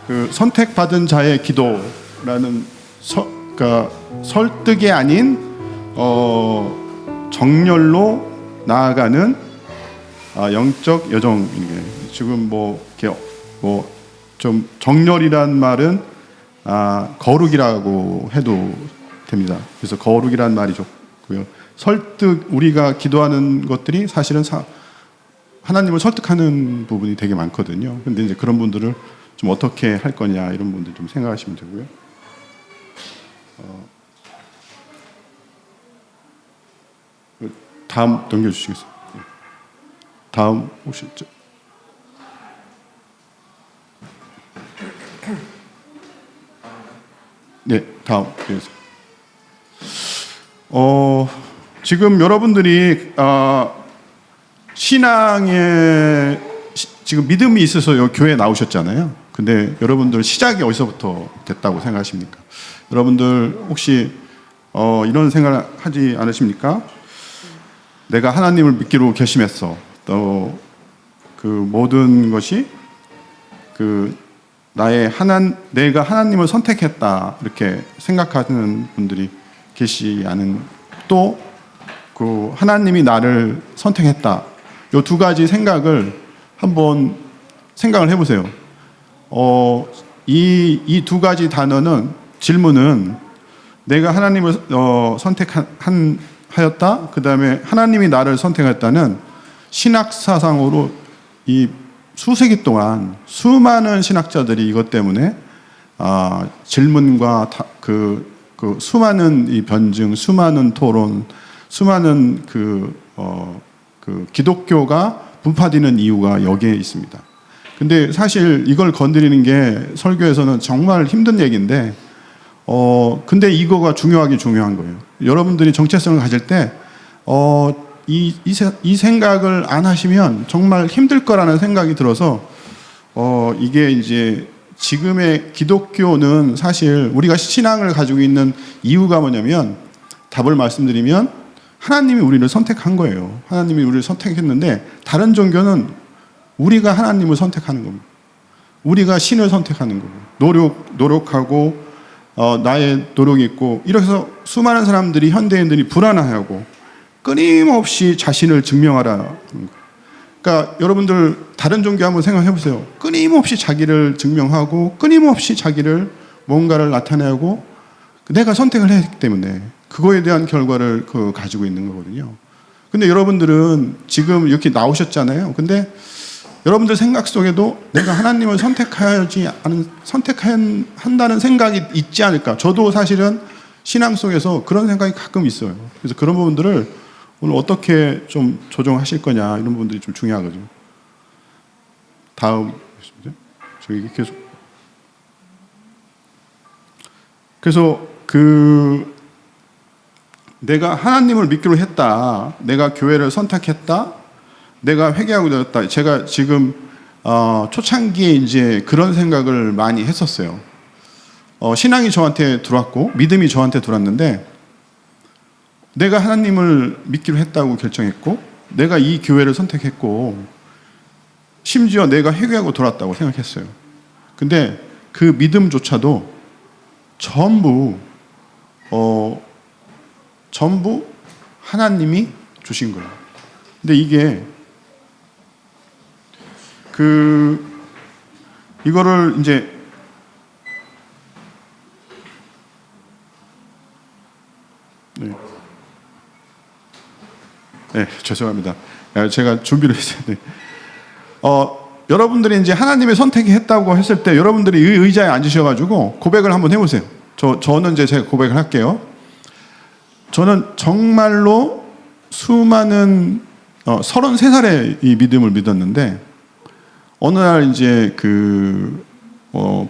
그 선택받은 자의 기도라는 그러니까 설득이 아닌 정열로 나아가는 영적 여정이게 지금 뭐 이렇게 뭐 좀 정열이란 말은 거룩이라고 해도 됩니다. 그래서 거룩이란 말이 좋고요. 설득 우리가 기도하는 것들이 사실은 하나님을 설득하는 부분이 되게 많거든요. 근데 이제 그런 분들을 좀 어떻게 할 거냐 이런 분들 좀 생각하시면 되고요. 다음 넘겨주시겠어요? 다음 혹시 네, 다음. 지금 여러분들이 신앙에 지금 믿음이 있어서 여기 교회에 나오셨잖아요. 근데 여러분들 시작이 어디서부터 됐다고 생각하십니까? 여러분들 혹시 이런 생각 하지 않으십니까? 내가 하나님을 믿기로 결심했어. 또 그 모든 것이 내가 하나님을 선택했다 이렇게 생각하는 분들이 계시지 않은 또 그 하나님이 나를 선택했다 이 두 가지 생각을 한번 생각을 해보세요. 이 두 가지 단어는 질문은 내가 하나님을 선택하였다 그 다음에 하나님이 나를 선택했다는 신학 사상으로 이 수세기 동안 수많은 신학자들이 이것 때문에 질문과 그 수많은 이 변증, 수많은 토론, 수많은 그 기독교가 분파되는 이유가 여기에 있습니다. 근데 사실 이걸 건드리는 게 설교에서는 정말 힘든 얘기인데, 근데 이거가 중요한 거예요. 여러분들이 정체성을 가질 때, 이 생각을 안 하시면 정말 힘들 거라는 생각이 들어서 이게 이제 지금의 기독교는 사실 우리가 신앙을 가지고 있는 이유가 뭐냐면 답을 말씀드리면 하나님이 우리를 선택한 거예요. 하나님이 우리를 선택했는데 다른 종교는 우리가 하나님을 선택하는 겁니다. 우리가 신을 선택하는 거고 노력하고 나의 노력이 있고 이렇게 해서 수많은 사람들이 현대인들이 불안해하고 끊임없이 자신을 증명하라. 그러니까 여러분들 다른 종교 한번 생각해 보세요. 끊임없이 자기를 증명하고 끊임없이 자기를 뭔가를 나타내고 내가 선택을 했기 때문에 그거에 대한 결과를 가지고 있는 거거든요. 근데 여러분들은 지금 이렇게 나오셨잖아요. 근데 여러분들 생각 속에도 내가 하나님을 선택한다는 생각이 있지 않을까. 저도 사실은 신앙 속에서 그런 생각이 가끔 있어요. 그래서 그런 부분들을 오늘 어떻게 좀 조정하실 거냐 이런 부분들이 좀 중요하거든요. 다음 저기 계속 그래서 내가 하나님을 믿기로 했다. 내가 교회를 선택했다. 내가 회개하고 되었다. 제가 지금 초창기에 이제 그런 생각을 많이 했었어요. 신앙이 저한테 들어왔고 믿음이 저한테 들어왔는데 내가 하나님을 믿기로 했다고 결정했고 내가 이 교회를 선택했고 심지어 내가 회개하고 돌아왔다고 생각했어요. 근데 그 믿음조차도 전부 하나님이 주신 거예요. 근데 이게 이거를 이제 네, 죄송합니다. 제가 준비를 했어요. 네. 여러분들이 이제 하나님의 선택이 했다고 했을 때 여러분들이 이 의자에 앉으셔가지고 고백을 한번 해보세요. 저는 이제 제가 고백을 할게요. 저는 정말로 수많은 33살에 이 믿음을 믿었는데 어느 날 이제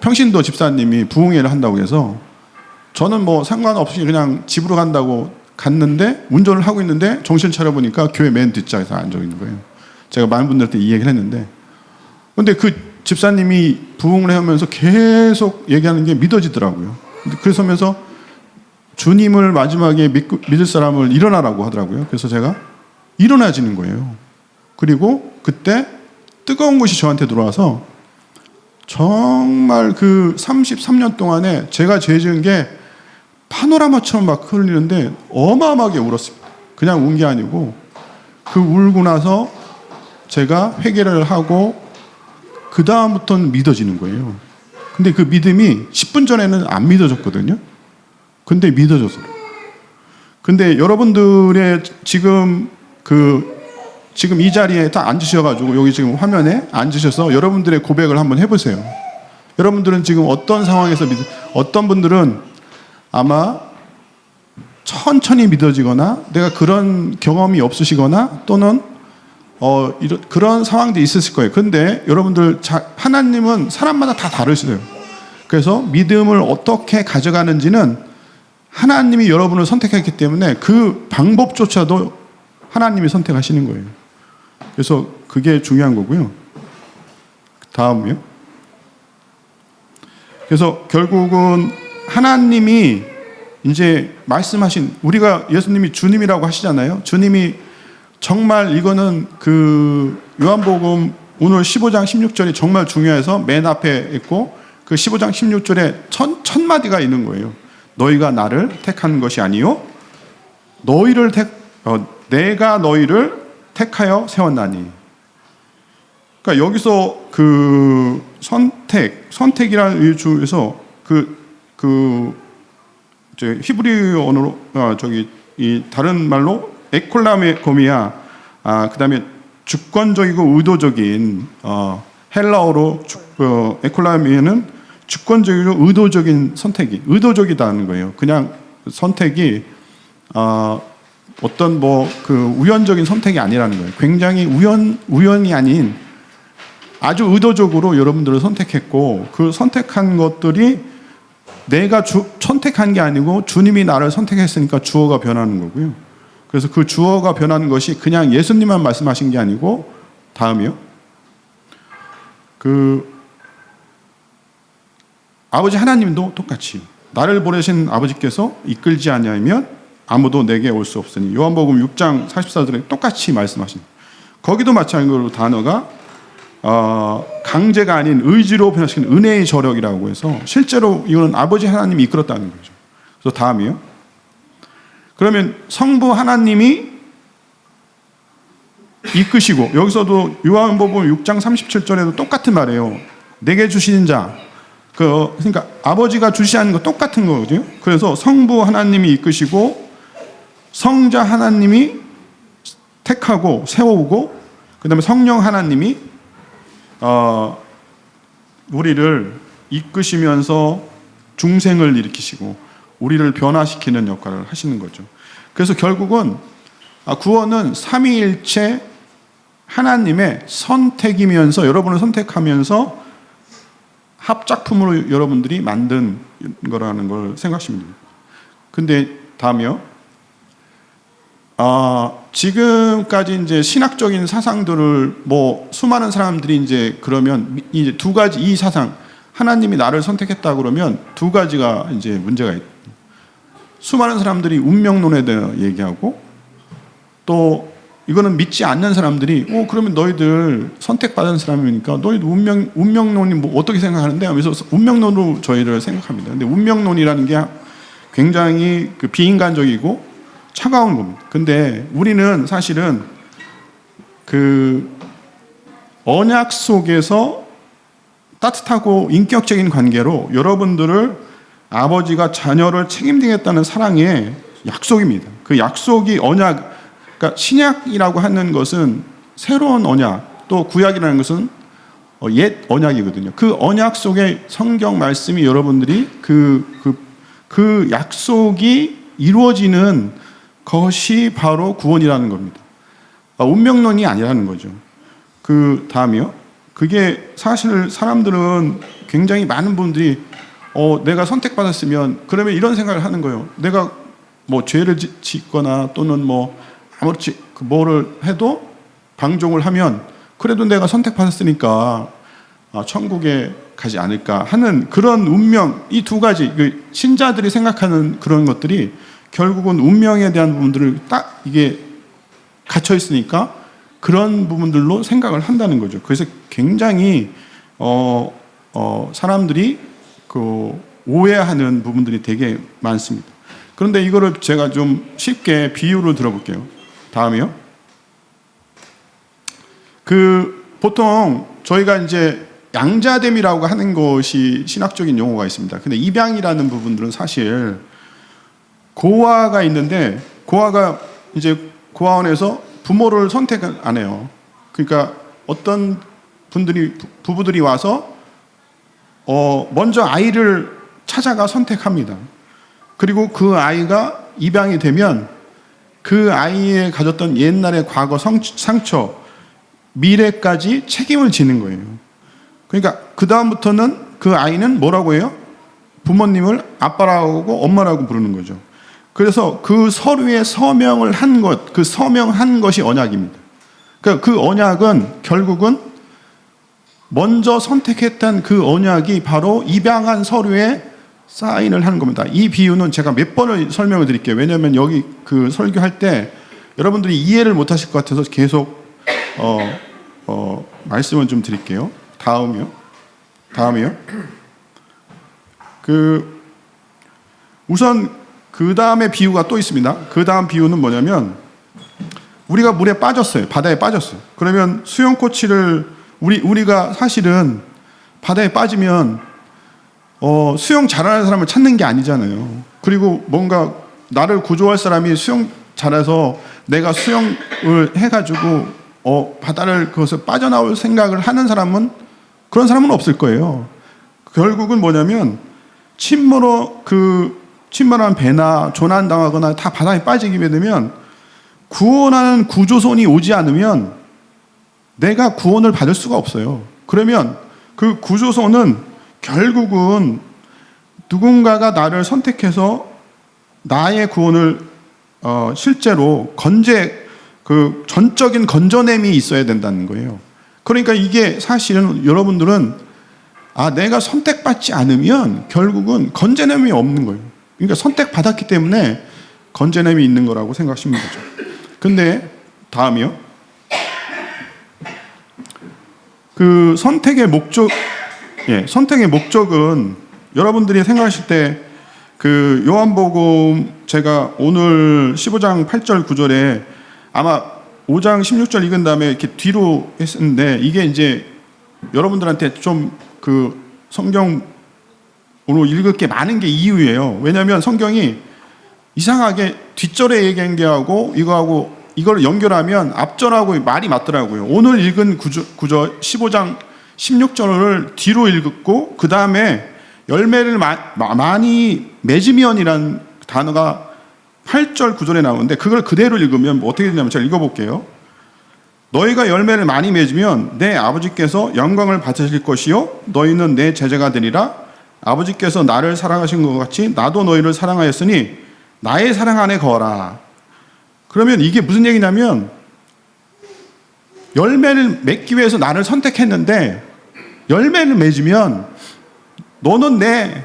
평신도 집사님이 부흥회를 한다고 해서 저는 뭐 상관없이 그냥 집으로 간다고 갔는데 운전을 하고 있는데 정신 차려보니까 교회 맨 뒷자리에서 앉아 있는 거예요. 제가 많은 분들한테 이 얘기를 했는데 근데 그 집사님이 부흥을 하면서 계속 얘기하는 게 믿어지더라고요. 그러면서 주님을 마지막에 믿을 사람을 일어나라고 하더라고요. 그래서 제가 일어나지는 거예요. 그리고 그때 뜨거운 것이 저한테 들어와서 정말 그 33년 동안에 제가 죄 지은 게 파노라마처럼 막 흘리는데 어마어마하게 울었습니다. 그냥 운 게 아니고 그 울고 나서 제가 회개를 하고 그 다음부터는 믿어지는 거예요. 근데 그 믿음이 10분 전에는 안 믿어졌거든요. 근데 믿어졌어요. 근데 여러분들의 지금 지금 이 자리에 딱 앉으셔가지고 여기 지금 화면에 앉으셔서 여러분들의 고백을 한번 해보세요. 여러분들은 지금 어떤 상황에서 어떤 분들은 아마 천천히 믿어지거나 내가 그런 경험이 없으시거나 또는 그런 상황도 있으실 거예요. 그런데 여러분들 하나님은 사람마다 다 다르시대요. 그래서 믿음을 어떻게 가져가는지는 하나님이 여러분을 선택했기 때문에 그 방법조차도 하나님이 선택하시는 거예요. 그래서 그게 중요한 거고요. 다음이요. 그래서 결국은 하나님이 이제 말씀하신, 우리가 예수님이 주님이라고 하시잖아요. 주님이 정말 이거는 그 요한복음 오늘 15장 16절이 정말 중요해서 맨 앞에 있고 그 15장 16절에 첫 마디가 있는 거예요. 너희가 나를 택한 것이 아니요 내가 너희를 택하여 세웠나니. 그러니까 여기서 그 선택이라는 의주에서 히브리 언어로 이 다른 말로 에콜라메고미아, 그다음에 주권적이고 의도적인, 헬라어로 에콜라미에는 주권적이고 의도적인 선택이 의도적이다는 거예요. 그냥 선택이 어떤 그 우연적인 선택이 아니라는 거예요. 굉장히 우연이 아닌 아주 의도적으로 여러분들을 선택했고 그 선택한 것들이 내가 선택한 게 아니고 주님이 나를 선택했으니까 주어가 변하는 거고요. 그래서 그 주어가 변하는 것이 그냥 예수님만 말씀하신 게 아니고 다음이요. 아버지 하나님도 똑같이 나를 보내신 아버지께서 이끌지 아니하면 아무도 내게 올 수 없으니 요한복음 6장 44절에 똑같이 말씀하십니다. 거기도 마찬가지로 단어가 강제가 아닌 의지로 변화시키는 은혜의 저력이라고 해서 실제로 이거는 아버지 하나님이 이끌었다는 거죠. 그래서 다음이요. 그러면 성부 하나님이 이끄시고 여기서도 요한복음 6장 37절에도 똑같은 말이에요. 내게 주시는 자, 그러니까 아버지가 주시하는 거 똑같은 거거든요. 그래서 성부 하나님이 이끄시고 성자 하나님이 택하고 세우고 그다음에 성령 하나님이 우리를 이끄시면서 중생을 일으키시고 우리를 변화시키는 역할을 하시는 거죠. 그래서 결국은 구원은 삼위일체 하나님의 선택이면서 여러분을 선택하면서 합작품으로 여러분들이 만든 거라는 걸 생각하시면 됩니다. 근데 다음이요. 지금까지 이제 신학적인 사상들을 수많은 사람들이 이제 그러면 이제 두 가지 이 사상 하나님이 나를 선택했다 그러면 두 가지가 이제 문제가 있다. 수많은 사람들이 운명론에 대해 얘기하고 또 이거는 믿지 않는 사람들이 그러면 너희들 선택받은 사람이니까 너희도 운명론이 어떻게 생각하는데 하면서 운명론으로 저희를 생각합니다. 근데 운명론이라는 게 굉장히 비인간적이고 차가운 겁니다. 근데 우리는 사실은 언약 속에서 따뜻하고 인격적인 관계로 여러분들을 아버지가 자녀를 책임지겠다는 사랑의 약속입니다. 그 약속이 언약, 그러니까 신약이라고 하는 것은 새로운 언약, 또 구약이라는 것은 옛 언약이거든요. 그 언약 속에 성경 말씀이 여러분들이 그 약속이 이루어지는 것이 바로 구원이라는 겁니다. 운명론이 아니라는 거죠. 그 다음이요. 그게 사실 사람들은 굉장히 많은 분들이 내가 선택받았으면 그러면 이런 생각을 하는 거예요. 내가 죄를 짓거나 또는 아무렇지 뭐를 해도 방종을 하면 그래도 내가 선택받았으니까 천국에 가지 않을까 하는 그런 운명, 이 두 가지 신자들이 생각하는 그런 것들이 결국은 운명에 대한 부분들을 딱 이게 갇혀 있으니까 그런 부분들로 생각을 한다는 거죠. 그래서 굉장히 사람들이 그 오해하는 부분들이 되게 많습니다. 그런데 이거를 제가 좀 쉽게 비유를 들어볼게요. 다음이요. 보통 저희가 이제 양자됨이라고 하는 것이 신학적인 용어가 있습니다. 근데 입양이라는 부분들은 사실 고아가 있는데 고아가 이제 고아원에서 부모를 선택 안 해요. 그러니까 어떤 부부들이 와서 먼저 아이를 찾아가 선택합니다. 그리고 그 아이가 입양이 되면 그 아이의 가졌던 옛날의 과거 상처, 미래까지 책임을 지는 거예요. 그러니까 그 다음부터는 그 아이는 뭐라고 해요? 부모님을 아빠라고 엄마라고 부르는 거죠. 그래서 그 서류에 서명을 한 것, 그 서명한 것이 언약입니다. 그러니까 그 언약은 결국은 먼저 선택했던 그 언약이 바로 입양한 서류에 사인을 하는 겁니다. 이 비유는 제가 몇 번을 설명을 드릴게요. 왜냐하면 여기 그 설교할 때 여러분들이 이해를 못 하실 것 같아서 계속 말씀을 좀 드릴게요. 다음이요. 우선 그 다음에 비유가 또 있습니다. 그 다음 비유는 뭐냐면 우리가 물에 빠졌어요. 바다에 빠졌어요. 그러면 수영코치를 우리가 사실은 바다에 빠지면 수영 잘하는 사람을 찾는 게 아니잖아요. 그리고 뭔가 나를 구조할 사람이 수영 잘해서 내가 수영을 해가지고 바다를 그것을 빠져나올 생각을 하는 사람은 그런 사람은 없을 거예요. 결국은 뭐냐면 침몰한 배나 조난당하거나 다 바다에 빠지게 되면 구원하는 구조선이 오지 않으면 내가 구원을 받을 수가 없어요. 그러면 그 구조선은 결국은 누군가가 나를 선택해서 나의 구원을 실제로 그 전적인 건져냄이 있어야 된다는 거예요. 그러니까 이게 사실은 여러분들은 내가 선택받지 않으면 결국은 건져냄이 없는 거예요. 그러니까 선택받았기 때문에 건져냄이 있는 거라고 생각하시면 되죠. 근데 다음이요. 그 선택의 목적은 여러분들이 생각하실 때 그 요한복음 제가 오늘 15장 8절 9절에 아마 5장 16절 읽은 다음에 이렇게 뒤로 했었는데 이게 이제 여러분들한테 좀 그 성경으로 읽을 게 많은 게 이유예요. 왜냐하면 성경이 이상하게 뒷절에 얘기한 게 하고 이거하고 이걸 연결하면 앞절하고 말이 맞더라고요. 오늘 읽은 구절 15장 16절을 뒤로 읽고 그 다음에 열매를 많이 맺으면이라는 단어가 8절 9절에 나오는데 그걸 그대로 읽으면 어떻게 되냐면 제가 읽어볼게요. 너희가 열매를 많이 맺으면 내 아버지께서 영광을 받으실 것이요 너희는 내 제자가 되리라. 아버지께서 나를 사랑하신 것 같이 나도 너희를 사랑하였으니 나의 사랑 안에 거하라. 그러면 이게 무슨 얘기냐면 열매를 맺기 위해서 나를 선택했는데 열매를 맺으면 너는 내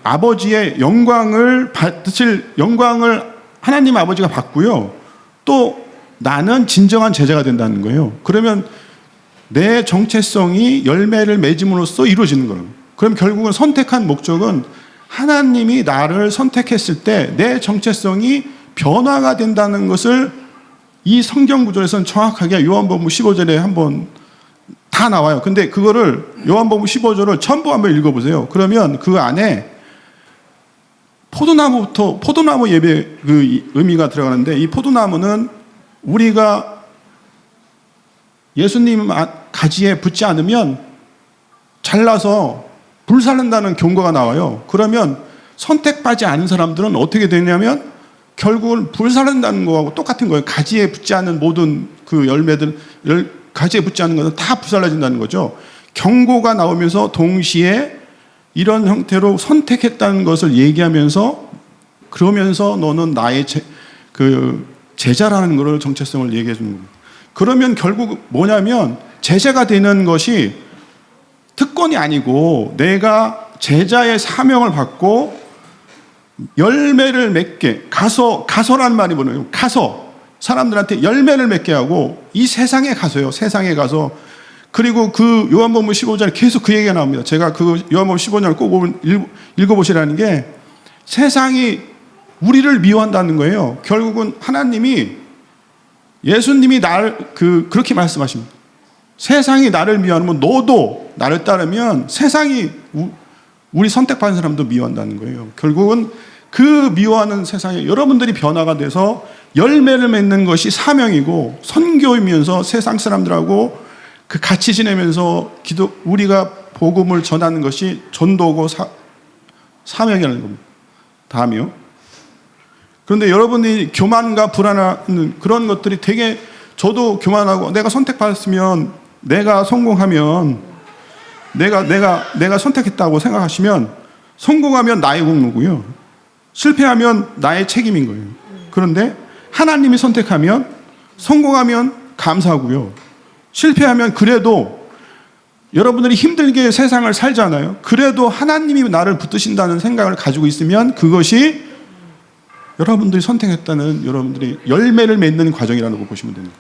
아버지의 영광을 받으실 영광을 하나님 아버지가 받고요. 또 나는 진정한 제자가 된다는 거예요. 그러면 내 정체성이 열매를 맺음으로써 이루어지는 거예요. 그럼 결국은 선택한 목적은 하나님이 나를 선택했을 때 내 정체성이 변화가 된다는 것을 이 성경 구절에서는 정확하게 요한복음 15절에 한번 다 나와요. 근데 그거를 요한복음 15절을 전부 한번 읽어보세요. 그러면 그 안에 포도나무 예배 그 의미가 들어가는데 이 포도나무는 우리가 예수님 가지에 붙지 않으면 잘라서 불살른다는 경고가 나와요. 그러면 선택받지 않은 사람들은 어떻게 되냐면 결국은 불살른다는 거하고 똑같은 거예요. 가지에 붙지 않은 모든 그 열매들, 가지에 붙지 않은 것은 다 불살라진다는 거죠. 경고가 나오면서 동시에 이런 형태로 선택했다는 것을 얘기하면서 그러면서 너는 나의 제자라는 것을 정체성을 얘기해 주는 거예요. 그러면 결국 뭐냐면 제자가 되는 것이 특권이 아니고 내가 제자의 사명을 받고 열매를 맺게 가서란 말이 뭐냐면 사람들한테 열매를 맺게 하고 이 세상에 가서요. 세상에 가서 그리고 그 요한복음 15장에 계속 그 얘기가 나옵니다. 제가 그 요한복음 15장을 꼭 읽어보시라는 게 세상이 우리를 미워한다는 거예요. 결국은 하나님이 예수님이 그렇게 말씀하십니다. 세상이 나를 미워하면 너도 나를 따르면 세상이 우리 선택받은 사람도 미워한다는 거예요. 결국은 그 미워하는 세상에 여러분들이 변화가 돼서 열매를 맺는 것이 사명이고 선교이면서 세상 사람들하고 그 같이 지내면서 우리가 복음을 전하는 것이 전도고 사명이라는 겁니다. 다음이요. 그런데 여러분이 교만과 불안한 그런 것들이 되게 저도 교만하고 내가 선택받았으면 내가 성공하면 내가 선택했다고 생각하시면 성공하면 나의 공로고요. 실패하면 나의 책임인 거예요. 그런데 하나님이 선택하면 성공하면 감사하고요. 실패하면 그래도 여러분들이 힘들게 세상을 살잖아요. 그래도 하나님이 나를 붙드신다는 생각을 가지고 있으면 그것이 여러분들이 선택했다는 여러분들이 열매를 맺는 과정이라고 보시면 됩니다.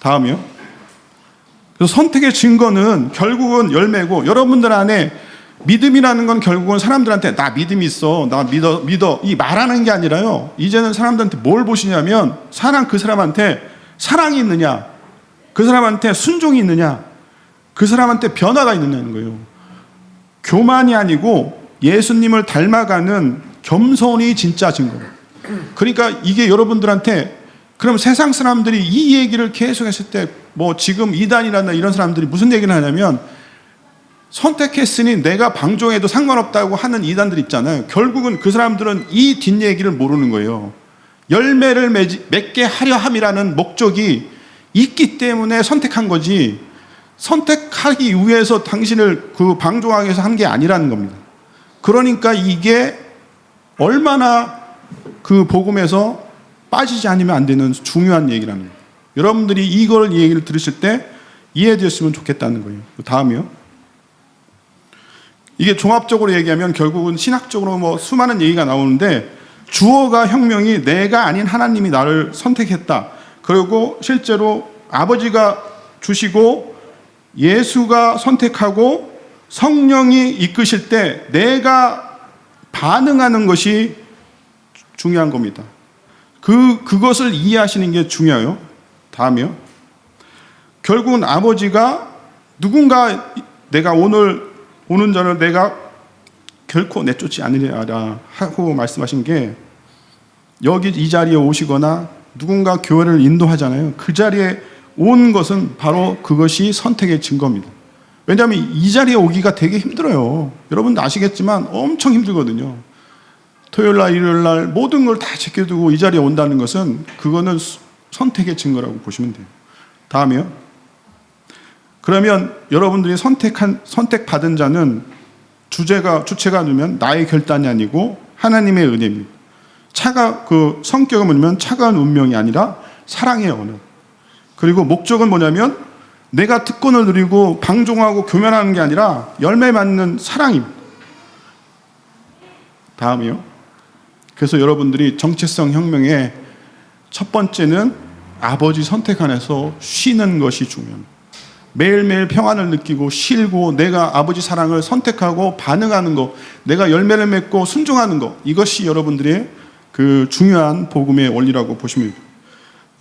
다음이요. 그래서 선택의 증거는 결국은 열매고 여러분들 안에 믿음이라는 건 결국은 사람들한테 나 믿음이 있어. 나 믿어. 이 말하는 게 아니라요. 이제는 사람들한테 뭘 보시냐면 그 사람한테 사랑이 있느냐. 그 사람한테 순종이 있느냐. 그 사람한테 변화가 있느냐는 거예요. 교만이 아니고 예수님을 닮아가는 겸손이 진짜 증거예요. 그러니까 이게 여러분들한테 그럼 세상 사람들이 이 얘기를 계속 했을 때 뭐 지금 이단이라나 이런 사람들이 무슨 얘기를 하냐면 선택했으니 내가 방종해도 상관없다고 하는 이단들 있잖아요. 결국은 그 사람들은 이 뒷얘기를 모르는 거예요. 열매를 맺게 하려 함이라는 목적이 있기 때문에 선택한 거지 선택하기 위해서 당신을 그 방종하기 위해서 한 게 아니라는 겁니다. 그러니까 이게 얼마나 그 복음에서 빠지지 않으면 안 되는 중요한 얘기라는 거예요. 여러분들이 이걸 얘기를 들으실 때 이해되었으면 좋겠다는 거예요. 다음이요. 이게 종합적으로 얘기하면 결국은 신학적으로 뭐 수많은 얘기가 나오는데 주어가 혁명이 내가 아닌 하나님이 나를 선택했다. 그리고 실제로 아버지가 주시고 예수가 선택하고 성령이 이끄실 때 내가 반응하는 것이 중요한 겁니다. 그것을 이해하시는 게 중요해요. 다음이요. 결국은 아버지가 누군가 내가 오는 자를 내가 결코 내쫓지 않으리라 하고 말씀하신 게 여기 이 자리에 오시거나 누군가 교회를 인도하잖아요. 그 자리에 온 것은 바로 그것이 선택의 증거입니다. 왜냐하면 이 자리에 오기가 되게 힘들어요. 여러분도 아시겠지만 엄청 힘들거든요. 토요일날 일요일날 모든 걸 다 제껴두고 이 자리에 온다는 것은 그거는 선택의 증거라고 보시면 돼요. 다음이요. 그러면 여러분들이 선택받은 자는 주체가 누면 나의 결단이 아니고 하나님의 은혜입니다. 그 성격은 뭐냐면 차가운 운명이 아니라 사랑의 언어. 그리고 목적은 뭐냐면 내가 특권을 누리고 방종하고 교만하는 게 아니라 열매 맺는 사랑입니다. 다음이요. 그래서 여러분들이 정체성 혁명의 첫 번째는 아버지 선택 안에서 쉬는 것이 중요합니다. 매일매일 평안을 느끼고 쉬고 내가 아버지 사랑을 선택하고 반응하는 것, 내가 열매를 맺고 순종하는 것, 이것이 여러분들의 그 중요한 복음의 원리라고 보시면 됩니다.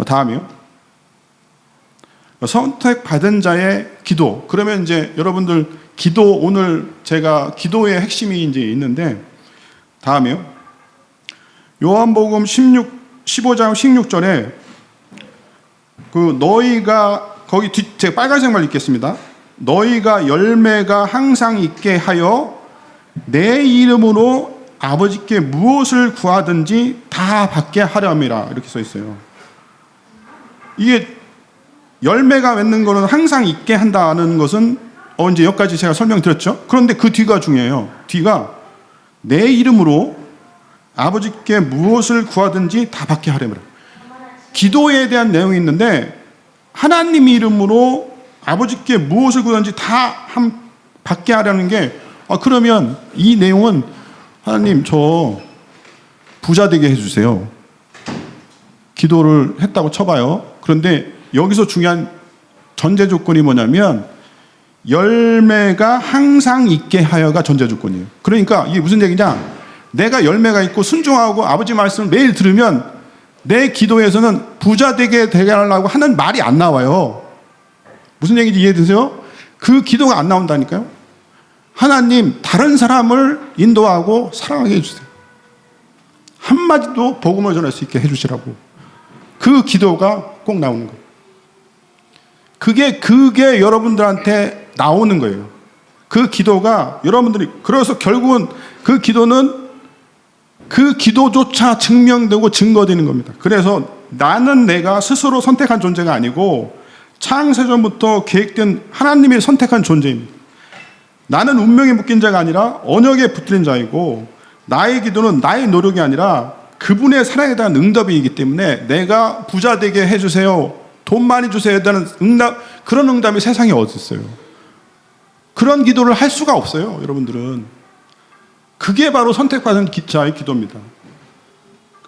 다음이요. 선택받은 자의 기도. 그러면 이제 여러분들 기도, 오늘 제가 기도의 핵심이 이제 있는데, 다음이요. 요한복음 15장 16절에 그 너희가 거기 제가 빨간색만 읽겠습니다. 너희가 열매가 항상 있게 하여 내 이름으로 아버지께 무엇을 구하든지 다 받게 하렴이라 이렇게 써 있어요. 이게 열매가 맺는 거는 항상 있게 한다는 것은 이제 여기까지 제가 설명드렸죠. 그런데 그 뒤가 중요해요. 뒤가 내 이름으로 아버지께 무엇을 구하든지 다 받게 하렴이라. 기도에 대한 내용이 있는데 하나님 이름으로 아버지께 무엇을 구하든지 다 받게 하려는 게 그러면 이 내용은 하나님 저 부자 되게 전제 조건이 뭐냐면 열매가 항상 있게 하여가 전제 조건이에요. 그러니까 이게 무슨 얘기냐? 내가 열매가 있고 순종하고 아버지 말씀을 매일 들으면 내 기도에서는 부자 되게 하려고 하는 말이 안 나와요. 무슨 얘기인지 이해되세요? 그 기도가 안 나온다니까요. 하나님, 다른 사람을 인도하고 사랑하게 해주세요. 한마디도 복음을 전할 수 있게 해주시라고. 그 기도가 꼭 나오는 거예요. 그게 여러분들한테 나오는 거예요. 그 기도가 여러분들이, 그래서 결국은 그 기도는 그 기도조차 증명되고 증거되는 겁니다. 그래서 나는 내가 스스로 선택한 존재가 아니고 창세전부터 계획된 하나님이 선택한 존재입니다. 나는 운명에 묶인 자가 아니라 언약에 붙들린 자이고 나의 기도는 나의 노력이 아니라 그분의 사랑에 대한 응답이기 때문에 내가 부자 되게 해주세요, 돈 많이 주세요 라는 응답, 그런 응답이 세상에 어디 있어요. 그런 기도를 할 수가 없어요. 여러분들은 그게 바로 선택받은 자의 기도입니다.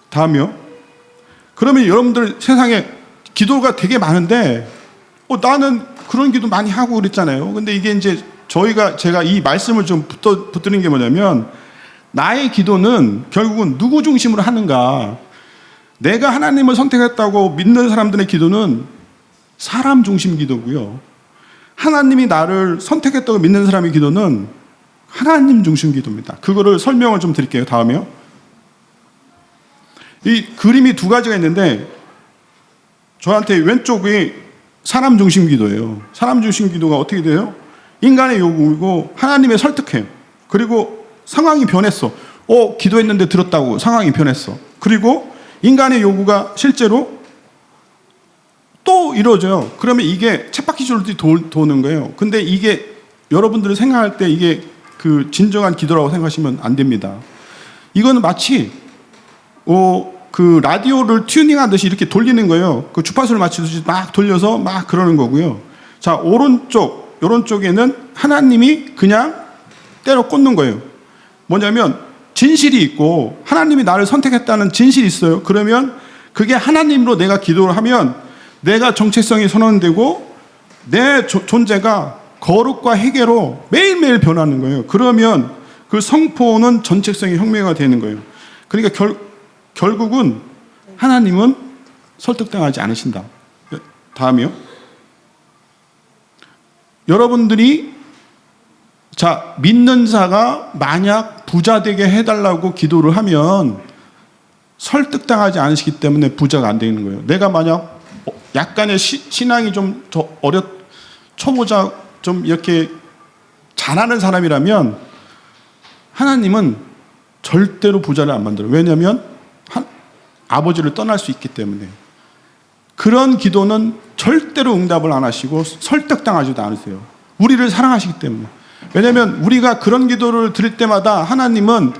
다음이요. 그러면 여러분들 세상에 기도가 되게 많은데 나는 그런 기도 많이 하고 그랬잖아요. 근데 이게 이제 제가 이 말씀을 좀 붙드는 게 뭐냐면 나의 기도는 결국은 누구 중심으로 하는가? 내가 하나님을 선택했다고 믿는 사람들의 기도는 사람 중심 기도고요. 하나님이 나를 선택했다고 믿는 사람의 기도는 하나님 중심 기도입니다. 그거를 설명을 좀 드릴게요. 다음이요. 이 그림이 두 가지가 있는데 저한테 왼쪽이 사람 중심 기도예요. 사람 중심 기도가 어떻게 돼요? 인간의 요구이고 하나님의 설득해요. 그리고 상황이 변했어. 기도했는데 들었다고 상황이 변했어. 그리고 인간의 요구가 실제로 또 이루어져요. 그러면 이게 쳇바퀴 도는 거예요. 근데 이게 여러분들이 생각할 때 이게 그 진정한 기도라고 생각하시면 안 됩니다. 이거는 마치 그 라디오를 튜닝하듯이 이렇게 돌리는 거예요. 그 주파수를 맞추듯이 막 돌려서 막 그러는 거고요. 자, 오른쪽에는 하나님이 그냥 때려 꽂는 거예요. 뭐냐면 진실이 있고 하나님이 나를 선택했다는 진실이 있어요. 그러면 그게 하나님으로 내가 기도를 하면 내가 정체성이 선언되고 내 존재가 거룩과 회개로 매일매일 변하는 거예요. 그러면 그 성포는 전체성이 혁명화 되는 거예요. 그러니까 결국은 하나님은 설득당하지 않으신다. 다음이요. 여러분들이 믿는 자가 만약 부자 되게 해달라고 기도를 하면 설득당하지 않으시기 때문에 부자가 안 되는 거예요. 내가 만약 약간의 신앙이 좀 더 초보자 좀 이렇게 잘하는 사람이라면 하나님은 절대로 부자를 안 만들어요. 왜냐하면 아버지를 떠날 수 있기 때문에. 그런 기도는 절대로 응답을 안 하시고 설득당하지도 않으세요. 우리를 사랑하시기 때문에. 왜냐하면 우리가 그런 기도를 드릴 때마다 하나님은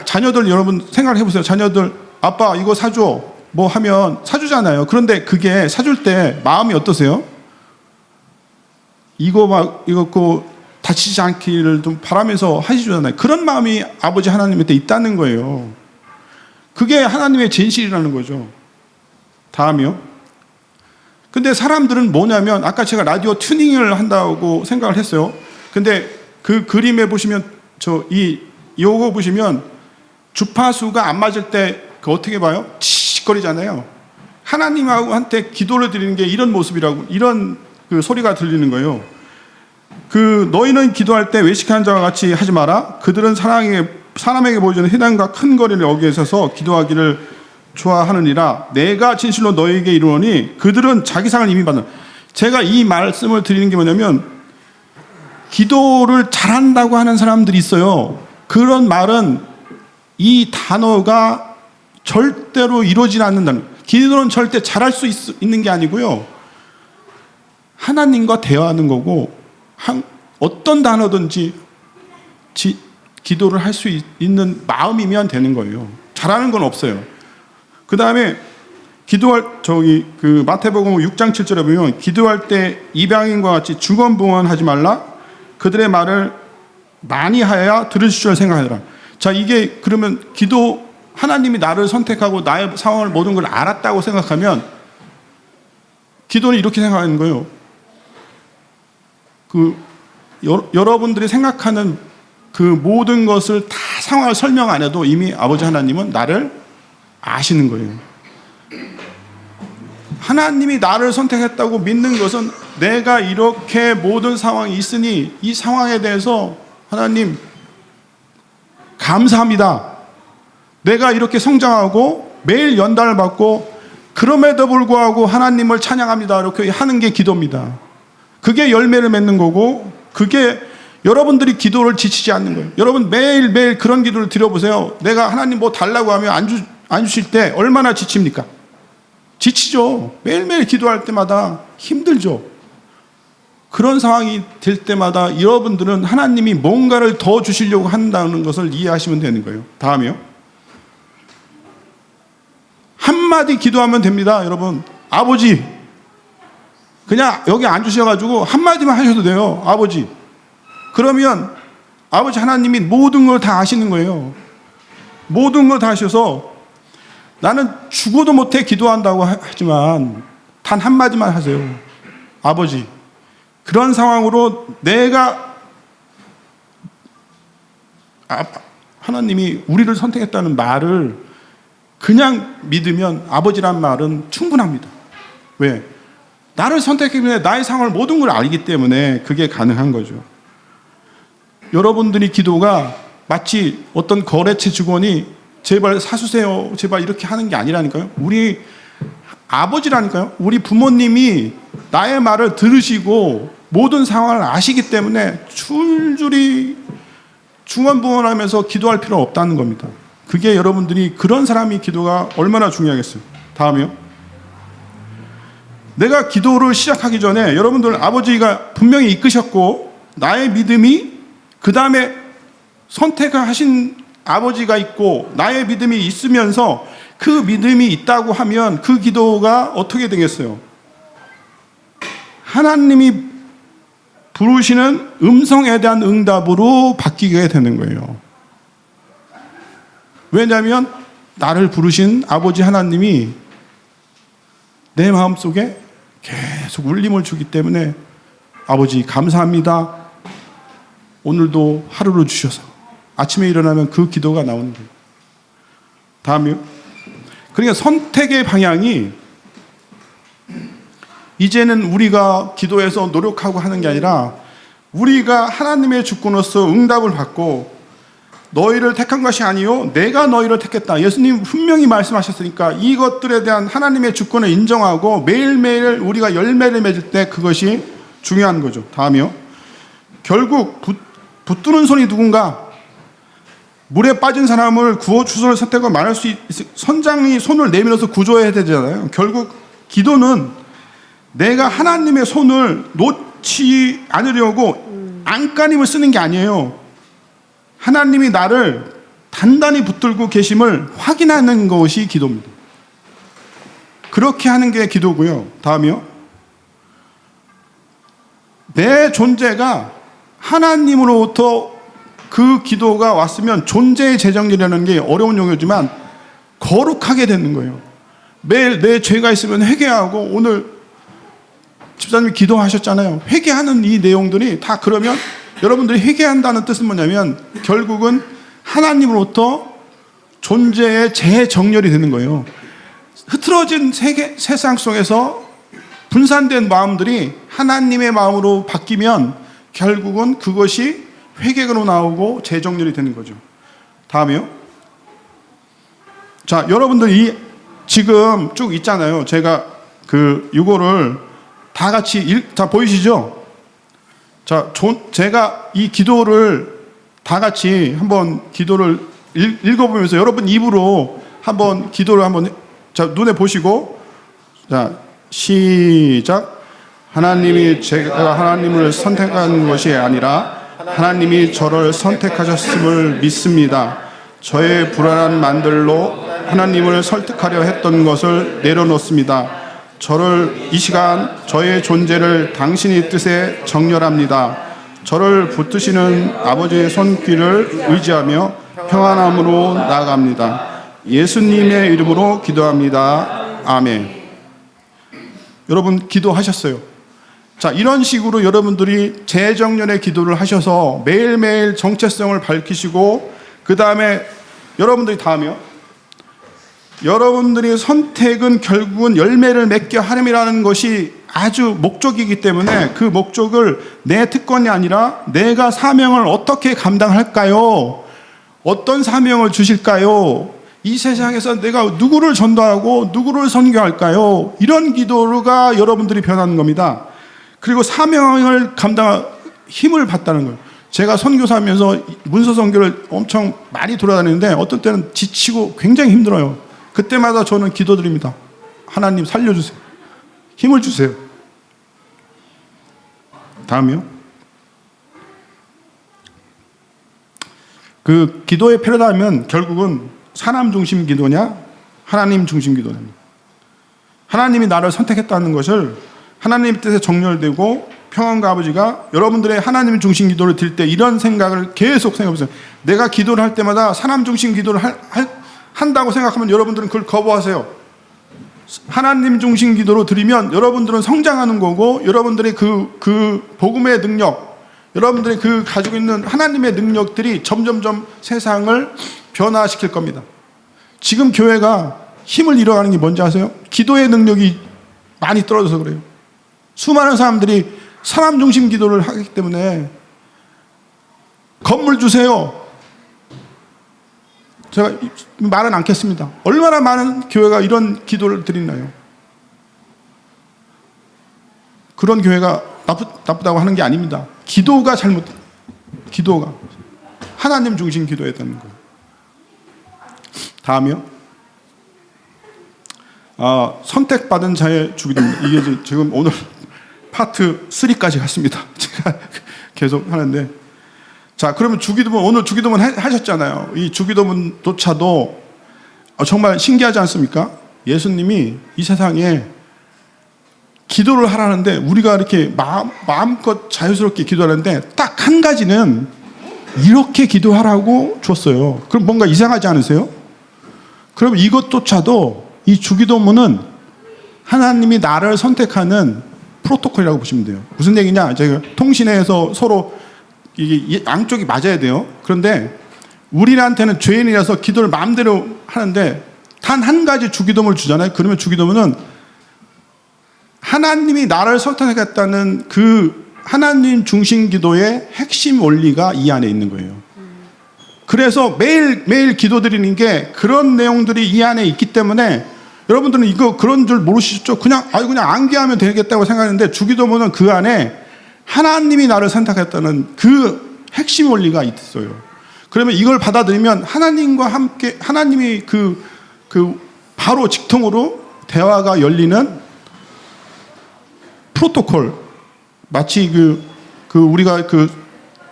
자녀들, 여러분 생각을 해보세요. 자녀들, 아빠 이거 사줘 뭐 하면 사주잖아요. 그런데 그게 사줄 때 마음이 어떠세요? 이거 다치지 않기를 좀 바라면서 하시잖아요. 그런 마음이 아버지 하나님한테 있다는 거예요. 그게 하나님의 진실이라는 거죠. 다음이요. 근데 사람들은 뭐냐면 아까 제가 라디오 튜닝을 한다고 생각을 했어요. 근데 그 그림에 보시면 요거 보시면 주파수가 안 맞을 때 어떻게 봐요? 치익거리잖아요. 하나님한테 기도를 드리는 게 이런 모습이라고, 이런 그 소리가 들리는 거예요. 너희는 기도할 때 외식하는 자와 같이 하지 마라. 그들은 사람에게 보여주는 희단과 큰 거리를 여기에 서서 기도하기를 좋아하느니라. 내가 진실로 너희에게 이르노니 그들은 자기 상을 이미 받는. 제가 이 말씀을 드리는 게 뭐냐면 기도를 잘한다고 하는 사람들이 있어요. 그런 말은 이 단어가 절대로 이루어지지 않는다는. 기도는 절대 잘할 수 있는 게 아니고요. 하나님과 대화하는 거고 어떤 단어든지 기도를 할 수 있는 마음이면 되는 거예요. 잘하는 건 없어요. 그 다음에 마태복음 6장 7절에 보면 기도할 때 이방인과 같이 중언부언하지 말라. 그들의 말을 많이 하여야 들으실 줄 생각하더라. 자, 이게 그러면 하나님이 나를 선택하고 나의 상황을 모든 걸 알았다고 생각하면 기도는 이렇게 생각하는 거예요. 여러분들이 생각하는 그 모든 것을 다 상황을 설명 안 해도 이미 아버지 하나님은 나를 아시는 거예요. 하나님이 나를 선택했다고 믿는 것은 내가 이렇게 모든 상황이 있으니 이 상황에 대해서 하나님 감사합니다. 내가 이렇게 성장하고 매일 연단을 받고 그럼에도 불구하고 하나님을 찬양합니다. 이렇게 하는 게 기도입니다. 그게 열매를 맺는 거고, 그게 여러분들이 기도를 지치지 않는 거예요. 여러분 매일매일 그런 기도를 드려보세요. 내가 하나님 뭐 달라고 하면 안 주실 때 얼마나 지칩니까? 지치죠. 매일매일 기도할 때마다 힘들죠. 그런 상황이 될 때마다 여러분들은 하나님이 뭔가를 더 주시려고 한다는 것을 이해하시면 되는 거예요. 다음이요. 한마디 기도하면 됩니다. 여러분, 아버지, 그냥 여기 앉으셔가지고 한마디만 하셔도 돼요. 아버지. 그러면 아버지 하나님이 모든 걸 다 아시는 거예요. 모든 걸 다 아셔서 나는 죽어도 못해 기도한다고 하지만 단 한마디만 하세요. 아버지. 그런 상황으로 내가 하나님이 우리를 선택했다는 말을 그냥 믿으면 아버지란 말은 충분합니다. 왜? 나를 선택했기 때문에 나의 상황을 모든 걸 알기 때문에 그게 가능한 거죠. 여러분들이 기도가 마치 어떤 거래처 직원이 제발 사주세요, 제발 이렇게 하는 게 아니라니까요. 우리 아버지라니까요. 우리 부모님이 나의 말을 들으시고 모든 상황을 아시기 때문에 줄줄이 중언부언하면서 기도할 필요는 없다는 겁니다. 그게 여러분들이 그런 사람이 기도가 얼마나 중요하겠어요. 다음이요. 내가 기도를 시작하기 전에 여러분들 아버지가 분명히 이끄셨고 나의 믿음이 그 다음에 선택을 하신 아버지가 있고 나의 믿음이 있으면서 그 믿음이 있다고 하면 그 기도가 어떻게 되겠어요? 하나님이 부르시는 음성에 대한 응답으로 바뀌게 되는 거예요. 왜냐하면 나를 부르신 아버지 하나님이 내 마음속에 계속 울림을 주기 때문에 아버지 감사합니다. 오늘도 하루를 주셔서 아침에 일어나면 그 기도가 나오는 거예요. 다음이요. 그러니까 선택의 방향이 이제는 우리가 기도해서 노력하고 하는 게 아니라 우리가 하나님의 주권으로서 응답을 받고 너희를 택한 것이 아니요 내가 너희를 택했다. 예수님 분명히 말씀하셨으니까 이것들에 대한 하나님의 주권을 인정하고 매일매일 우리가 열매를 맺을 때 그것이 중요한 거죠. 다음이요. 결국 붙드는 손이 누군가? 물에 빠진 사람을 구워 주소를 선택하고 말할 수 선장이 손을 내밀어서 구조해야 되잖아요. 결국 기도는 내가 하나님의 손을 놓지 않으려고 안간힘을 쓰는 게 아니에요. 하나님이 나를 단단히 붙들고 계심을 확인하는 것이 기도입니다. 그렇게 하는 게 기도고요. 다음이요. 내 존재가 하나님으로부터 그 기도가 왔으면 존재의 재정이라는 게 어려운 용어지만 거룩하게 되는 거예요. 매일 내 죄가 있으면 회개하고 오늘 집사님이 기도하셨잖아요. 회개하는 이 내용들이 다 그러면 여러분들이 회개한다는 뜻은 뭐냐면 결국은 하나님으로부터 존재의 재정렬이 되는 거예요. 흐트러진 세상 속에서 분산된 마음들이 하나님의 마음으로 바뀌면 결국은 그것이 회개로 나오고 재정렬이 되는 거죠. 다음이요. 자, 여러분들 지금 쭉 있잖아요. 제가 이거를 다 같이 다 보이시죠? 자, 제가 이 기도를 다 같이 한번 기도를 읽어보면서 여러분 입으로 한번 기도를 한번 자, 눈에 보시고 자, 시작. 하나님이 제가 하나님을 선택한 것이 아니라 하나님이 저를 선택하셨음을 믿습니다. 저의 불안한 만들로 하나님을 설득하려 했던 것을 내려놓습니다. 저를 이 시간 저의 존재를 당신의 뜻에 정렬합니다. 저를 붙드시는 아버지의 손길을 의지하며 평안함으로 나아갑니다. 예수님의 이름으로 기도합니다. 아멘. 여러분 기도하셨어요. 자, 이런 식으로 여러분들이 재정년의 기도를 하셔서 매일매일 정체성을 밝히시고, 그 다음에 여러분들이 다음이요. 여러분들의 선택은 결국은 열매를 맺게 하림이라는 것이 아주 목적이기 때문에 그 목적을 내 특권이 아니라 내가 사명을 어떻게 감당할까요? 어떤 사명을 주실까요? 이 세상에서 내가 누구를 전도하고 누구를 선교할까요? 이런 기도가 여러분들이 변하는 겁니다. 그리고 사명을 감당할 힘을 받다는 거예요. 제가 선교사하면서 문서 선교를 엄청 많이 돌아다니는데 어떤 때는 지치고 굉장히 힘들어요. 그때마다 저는 기도드립니다. 하나님 살려주세요. 힘을 주세요. 다음이요. 그 기도의 패러다임은 결국은 사람 중심 기도냐 하나님 중심 기도냐. 하나님이 나를 선택했다는 것을 하나님 뜻에 정렬되고, 평안과 아버지가 여러분들의 하나님 중심 기도를 드릴 때 이런 생각을 계속 생각해보세요. 내가 기도를 할 때마다 사람 중심 기도를 한다고 생각하면 여러분들은 그걸 거부하세요. 하나님 중심 기도로 드리면 여러분들은 성장하는 거고, 여러분들의 그 복음의 능력, 여러분들이 그 가지고 있는 하나님의 능력들이 점점점 세상을 변화시킬 겁니다. 지금 교회가 힘을 잃어가는 게 뭔지 아세요? 기도의 능력이 많이 떨어져서 그래요. 수많은 사람들이 사람 중심 기도를 하기 때문에. 건물 주세요. 제가 말은 않겠습니다. 얼마나 많은 교회가 이런 기도를 드리나요? 그런 교회가 나쁘다고 하는 게 아닙니다. 기도가 기도가 하나님 중심 기도해야 되는 거예요. 다음이요. 선택받은 자의 주기도입니다. 이게 지금 오늘 파트 3까지 갔습니다. 제가 계속 하는데, 자, 그러면 주기도문, 오늘 주기도문 하셨잖아요. 이 주기도문조차도 정말 신기하지 않습니까? 예수님이 이 세상에 기도를 하라는데, 우리가 이렇게 마음껏 자유스럽게 기도하는데 딱 한 가지는 이렇게 기도하라고 줬어요. 그럼 뭔가 이상하지 않으세요? 그럼 이것조차도, 이 주기도문은 하나님이 나를 선택하는 프로토콜이라고 보시면 돼요. 무슨 얘기냐? 제가 통신에서 서로 이게 양쪽이 맞아야 돼요. 그런데 우리한테는 죄인이라서 기도를 마음대로 하는데 단 한 가지 주기도문을 주잖아요. 그러면 주기도문은 하나님이 나를 선택했다는 그 하나님 중심 기도의 핵심 원리가 이 안에 있는 거예요. 그래서 매일 기도드리는 게 그런 내용들이 이 안에 있기 때문에, 여러분들은 이거 그런 줄 모르시죠? 그냥 암기하면 되겠다고 생각하는데, 주기도문은 그 안에 하나님이 나를 선택했다는 그 핵심 원리가 있어요. 그러면 이걸 받아들이면 하나님과 함께, 하나님이 그 바로 직통으로 대화가 열리는 프로토콜, 마치 우리가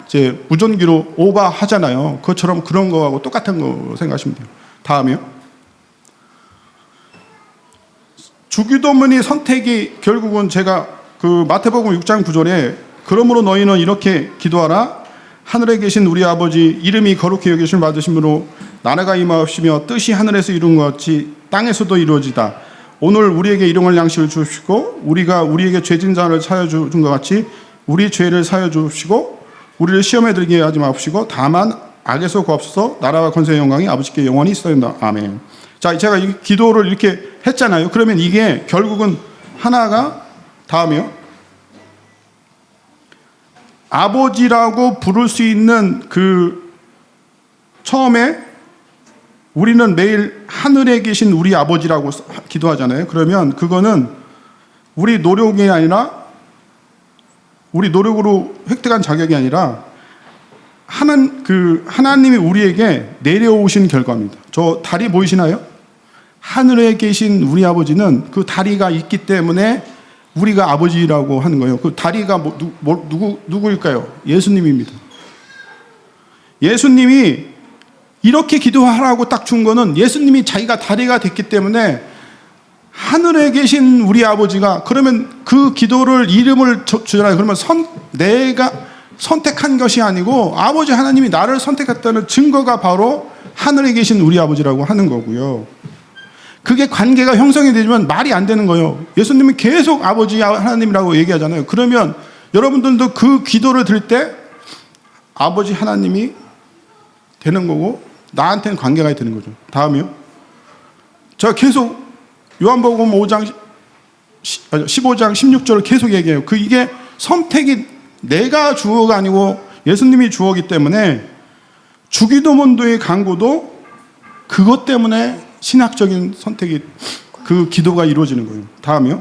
이제 무전기로 오바 하잖아요. 그것처럼 그런 거하고 똑같은 거 생각하시면 돼요. 다음이요. 주기도문이 선택이 결국은 제가 그 마태복음 6장 9절에 그러므로 너희는 이렇게 기도하라. 하늘에 계신 우리 아버지 이름이 거룩히 여기심을 받으심으로 나라가 임하옵시며 뜻이 하늘에서 이룬 것 같이 땅에서도 이루어지다. 오늘 우리에게 일용할 양식을 주시고 우리가 우리에게 죄진 자를 사여 준 것 같이 우리 죄를 사여 주시고 우리를 시험에 들게 하지 마옵시고 다만 악에서 구하옵소서. 나라와 권세의 영광이 아버지께 영원히 있어야 된다. 아멘. 자, 제가 이 기도를 이렇게 했잖아요. 그러면 이게 결국은 하나가, 다음이요. 아버지라고 부를 수 있는 그 처음에 우리는 매일 하늘에 계신 우리 아버지라고 기도하잖아요. 그러면 그거는 우리 노력이 아니라, 우리 노력으로 획득한 자격이 아니라 하나님이 우리에게 내려오신 결과입니다. 저 다리 보이시나요? 하늘에 계신 우리 아버지는 그 다리가 있기 때문에 우리가 아버지라고 하는 거예요. 그 다리가 누구일까요? 예수님입니다. 예수님이 이렇게 기도하라고 딱 준 거는 예수님이 자기가 다리가 됐기 때문에 하늘에 계신 우리 아버지가, 그러면 그 기도를 이름을 주잖아요. 그러면 내가 선택한 것이 아니고 아버지 하나님이 나를 선택했다는 증거가 바로 하늘에 계신 우리 아버지라고 하는 거고요. 그게 관계가 형성이 되지만 말이 안 되는 거예요. 예수님은 계속 아버지 하나님이라고 얘기하잖아요. 그러면 여러분들도 그 기도를 드릴 때 아버지 하나님이 되는 거고 나한테는 관계가 되는 거죠. 다음이요. 제가 계속 요한복음 5장 15장 16절을 계속 얘기해요. 이게 선택이 내가 주어가 아니고 예수님이 주어기 때문에 주기도문도의 강구도 그것 때문에 신학적인 선택이 그 기도가 이루어지는 거예요. 다음이요.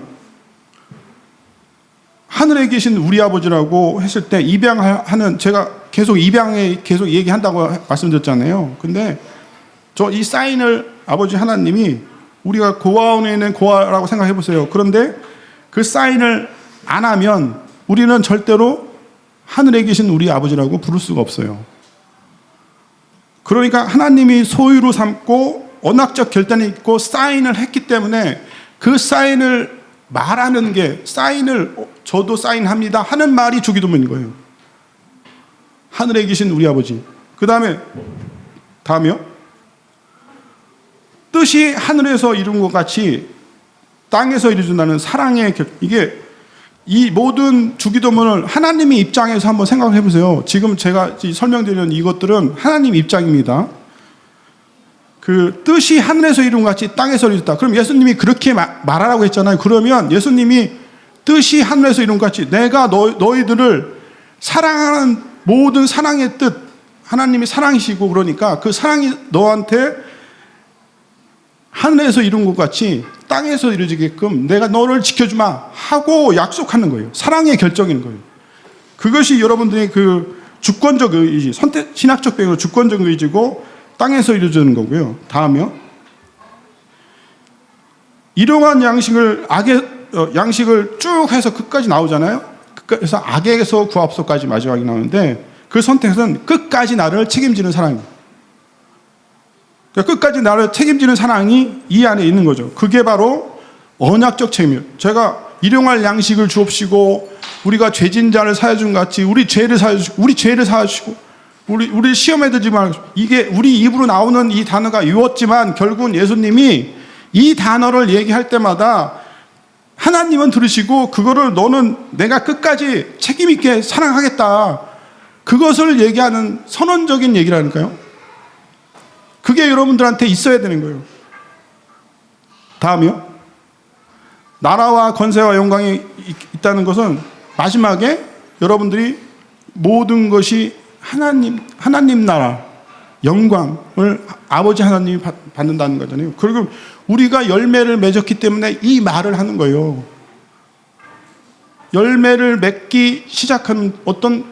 하늘에 계신 우리 아버지라고 했을 때 입양하는 제가 계속 입양에 계속 얘기한다고 말씀드렸잖아요. 근데 이 사인을 아버지 하나님이 우리가 고아원에 있는 고아라고 생각해 보세요. 그런데 그 사인을 안 하면 우리는 절대로 하늘에 계신 우리 아버지라고 부를 수가 없어요. 그러니까 하나님이 소유로 삼고 언약적 결단이 있고 사인을 했기 때문에 그 사인을 말하는 게 사인을 저도 사인합니다 하는 말이 주기도문인 거예요. 하늘에 계신 우리 아버지. 그 다음이요. 뜻이 하늘에서 이룬 것 같이 땅에서 이루어진다는 사랑의 이게 이 모든 주기도문을 하나님의 입장에서 한번 생각을 해보세요. 지금 제가 설명드리는 이것들은 하나님 입장입니다. 그 뜻이 하늘에서 이룬 것 같이 땅에서 이루어졌다. 그럼 예수님이 그렇게 말하라고 했잖아요. 그러면 예수님이 뜻이 하늘에서 이룬 것 같이 내가 너희들을 사랑하는 모든 사랑의 뜻, 하나님이 사랑이시고 그러니까 그 사랑이 너한테 하늘에서 이룬 것 같이 땅에서 이루어지게끔 내가 너를 지켜주마 하고 약속하는 거예요. 사랑의 결정인 거예요. 그것이 여러분들의 그 주권적 의지, 신학적 배경으로 주권적 의지고 땅에서 이루어지는 거고요. 다음이요. 일용한 양식을 쭉 해서 끝까지 나오잖아요. 그래서 악에서 구하옵소까지 마지막에 나오는데 그 선택은 끝까지 나를 책임지는 사랑입니다. 끝까지 나를 책임지는 사랑이 이 안에 있는 거죠. 그게 바로 언약적 책임이에요. 제가 일용할 양식을 주옵시고 우리가 죄진 자를 사해준 같이 우리 죄를 사해주시고 우리 시험에 들지 말고 이게 우리 입으로 나오는 이 단어가 유었지만 결국은 예수님이 이 단어를 얘기할 때마다 하나님은 들으시고 그거를 너는 내가 끝까지 책임 있게 사랑하겠다. 그것을 얘기하는 선언적인 얘기라니까요. 그게 여러분들한테 있어야 되는 거예요. 다음이요. 나라와 권세와 영광이 있다는 것은 마지막에 여러분들이 모든 것이 하나님 나라, 영광을 아버지 하나님이 받는다는 거잖아요. 그리고 우리가 열매를 맺었기 때문에 이 말을 하는 거예요. 열매를 맺기 시작하는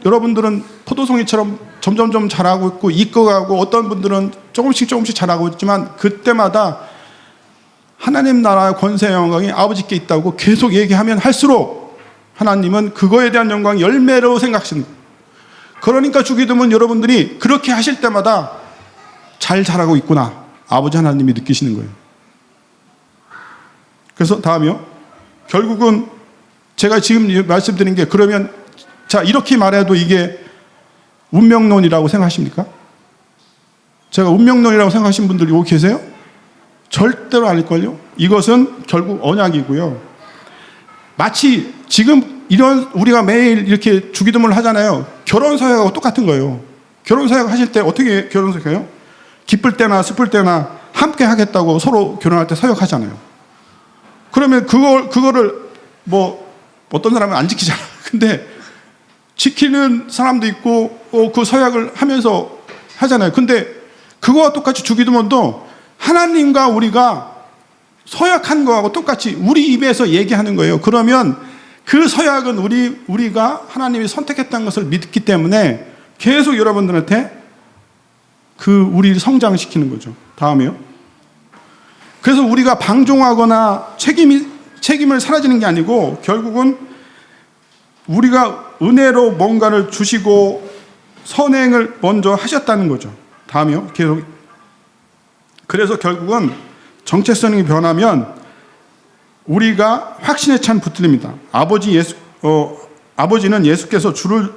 여러분들은 포도송이처럼 점점점 자라고 있고 익어가고 어떤 분들은 조금씩 자라고 있지만 그때마다 하나님 나라의 권세 영광이 아버지께 있다고 계속 얘기하면 할수록 하나님은 그거에 대한 영광이 열매로 생각하시는 거예요. 그러니까 주기도문 여러분들이 그렇게 하실 때마다 잘 자라고 있구나 아버지 하나님이 느끼시는 거예요. 그래서 다음이요. 결국은 제가 지금 말씀드린 게 그러면 자 이렇게 말해도 이게 운명론이라고 생각하십니까? 제가 운명론이라고 생각하시는 분들이 여기 계세요? 절대로 아닐걸요? 이것은 결국 언약이고요. 마치 지금 이런 우리가 매일 이렇게 주기도문을 하잖아요. 결혼서약하고 똑같은 거예요. 결혼서약 하실 때 어떻게 결혼서약해요? 기쁠 때나 슬플 때나 함께 하겠다고 서로 결혼할 때 서약하잖아요. 그러면 그거를 뭐 어떤 사람은 안 지키잖아. 근데 지키는 사람도 있고 그 서약을 하면서 하잖아요. 근데 그거와 똑같이 주기도문도 하나님과 우리가 서약한 거하고 똑같이 우리 입에서 얘기하는 거예요. 그러면 그 서약은 우리가 하나님이 선택했다는 것을 믿기 때문에 계속 여러분들한테 우리를 성장시키는 거죠. 다음이요. 그래서 우리가 방종하거나 책임을 사라지는 게 아니고 결국은 우리가 은혜로 뭔가를 주시고 선행을 먼저 하셨다는 거죠. 다음이요. 계속. 그래서 결국은 정체성이 변하면 우리가 확신에 찬 붙들립니다. 아버지는 예수께서 주를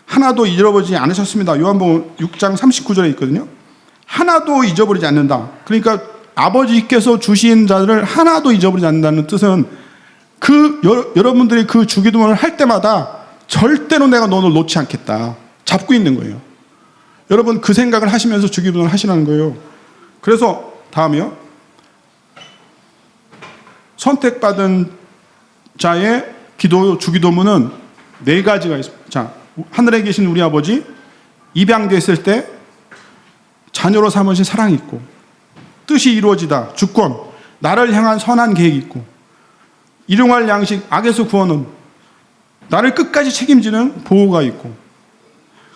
하나도 잊어버리지 않으셨습니다. 요한복음 6장 39절에 있거든요. 하나도 잊어버리지 않는다. 그러니까 아버지께서 주신 자들을 하나도 잊어버리지 않는다는 뜻은 여러분들이 그 주기도문을 할 때마다 절대로 내가 너를 놓지 않겠다. 잡고 있는 거예요. 여러분 그 생각을 하시면서 주기도문을 하시라는 거예요. 그래서 다음이요. 선택받은 자의 주기도문은 4가지가 있습니다. 자, 하늘에 계신 우리 아버지, 입양됐을 때 자녀로 삼으신 사랑이 있고, 뜻이 이루어지다, 주권, 나를 향한 선한 계획이 있고, 일용할 양식, 악에서 구원은, 나를 끝까지 책임지는 보호가 있고,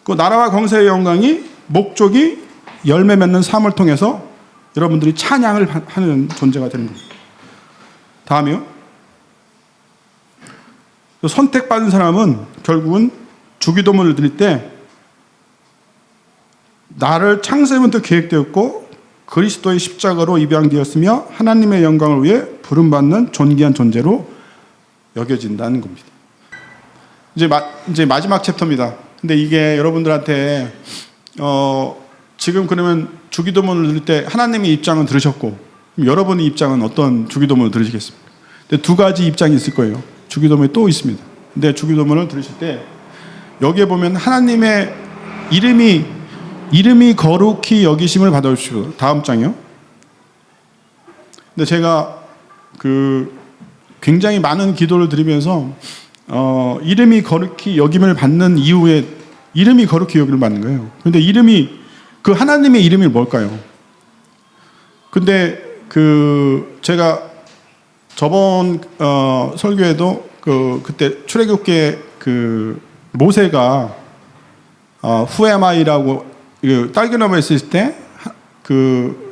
그 나라와 권세의 영광이 목적이 열매 맺는 삶을 통해서 여러분들이 찬양을 하는 존재가 되는 겁니다. 다음이요. 선택받은 사람은 결국은 주기도문을 드릴 때 나를 창세부터 계획되었고 그리스도의 십자가로 입양되었으며 하나님의 영광을 위해 부름받는 존귀한 존재로 여겨진다는 겁니다. 이제 마지막 챕터입니다. 근데 이게 여러분들한테 지금 그러면 주기도문을 드릴 때 하나님의 입장은 들으셨고 여러분의 입장은 어떤 주기도문을 들으시겠습니까? 근데 2가지 입장이 있을 거예요. 주기도문이 또 있습니다. 근데 주기도문을 들으실 때 여기에 보면 하나님의 이름이 거룩히 여기심을 받아주시고, 다음 장이요. 근데 제가 굉장히 많은 기도를 드리면서 이름이 거룩히 여김을 받는 이후에 이름이 거룩히 여김을 받는 거예요. 근데 그 하나님의 이름이 뭘까요? 근데 제가 저번 설교에도 그때 출애굽기에 모세가 Who am I라고 딸기나무에 있을 때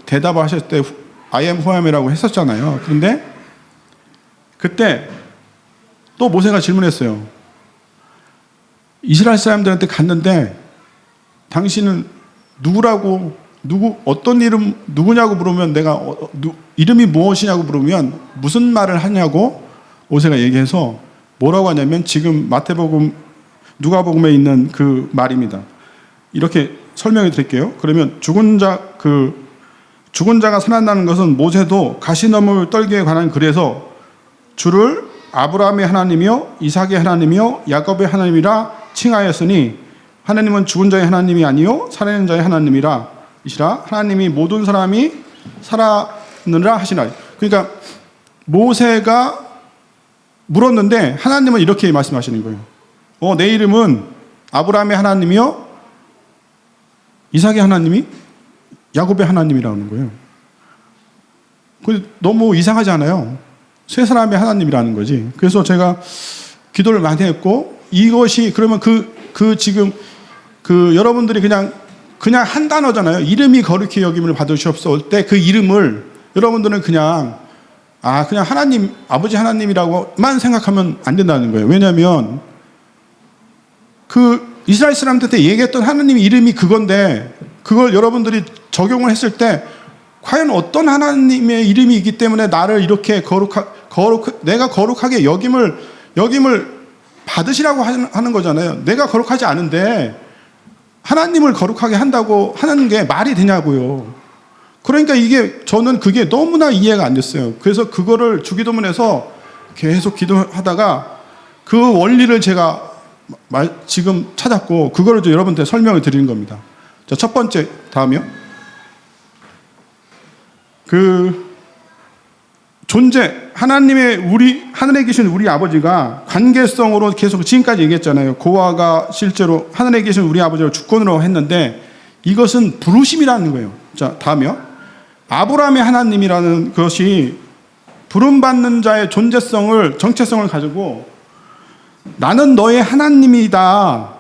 대답을 하셨을 때 I am who I am이라고 했었잖아요. 그런데 그때 또 모세가 질문했어요. 이스라엘 사람들한테 갔는데 당신은 어떤 이름 누구냐고 물으면 내가 이름이 무엇이냐고 물으면 무슨 말을 하냐고 모세가 얘기해서 뭐라고 하냐면 지금 누가복음에 있는 그 말입니다. 이렇게 설명해 드릴게요. 그러면 죽은 자가 살아난다는 것은 모세도 가시덤불 떨기에 관한 글에서 주를 아브라함의 하나님이요 이삭의 하나님이요 야곱의 하나님이라 칭하였으니 하나님은 죽은 자의 하나님이 아니요 살아있는 자의 하나님이라 이시라. 하나님이 모든 사람이 살아느니라 하시나. 그러니까 모세가 물었는데 하나님은 이렇게 말씀하시는 거예요. 내 이름은 아브라함의 하나님이요 이삭의 하나님이 야곱의 하나님이라는 거예요. 너무 이상하지 않아요? 세 사람의 하나님이라는 거지. 그래서 제가 기도를 많이 했고, 이것이 그러면 지금 여러분들이 그냥 한 단어잖아요. 이름이 거룩히 여김을 받으시옵소서 때 그 이름을 여러분들은 그냥 하나님, 아버지 하나님이라고만 생각하면 안 된다는 거예요. 왜냐하면 이스라엘 사람들한테 얘기했던 하나님 이름이 그건데 그걸 여러분들이 적용을 했을 때 과연 어떤 하나님의 이름이 있기 때문에 나를 이렇게 내가 거룩하게 여김을 받으시라고 하는 거잖아요. 내가 거룩하지 않은데 하나님을 거룩하게 한다고 하는 게 말이 되냐고요. 그러니까 저는 그게 너무나 이해가 안 됐어요. 그래서 그거를 주기도문에서 계속 기도하다가 그 원리를 제가 지금 찾았고 그거를 여러분한테 설명을 드리는 겁니다. 자, 첫 번째, 다음이요. 하늘에 계신 우리 아버지가 관계성으로 계속 지금까지 얘기했잖아요. 고아가 실제로 하늘에 계신 우리 아버지를 주권으로 했는데 이것은 부르심이라는 거예요. 자, 다음이요. 아브라함의 하나님이라는 것이 부름받는 자의 정체성을 가지고 나는 너의 하나님이다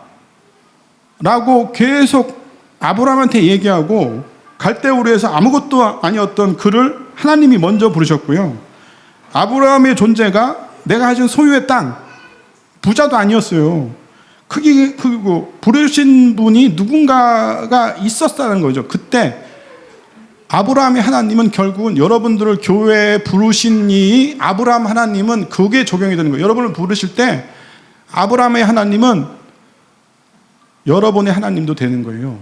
라고 계속 아브라함한테 얘기하고 갈대우르에서 아무것도 아니었던 그를 하나님이 먼저 부르셨고요. 아브라함의 존재가 내가 가진 소유의 땅, 부자도 아니었어요. 그리고 부르신 분이 누군가가 있었다는 거죠. 그때 아브라함의 하나님은 결국은 여러분들을 교회에 부르신 이 아브라함 하나님은 그게 적용이 되는 거예요. 여러분을 부르실 때 아브라함의 하나님은 여러분의 하나님도 되는 거예요.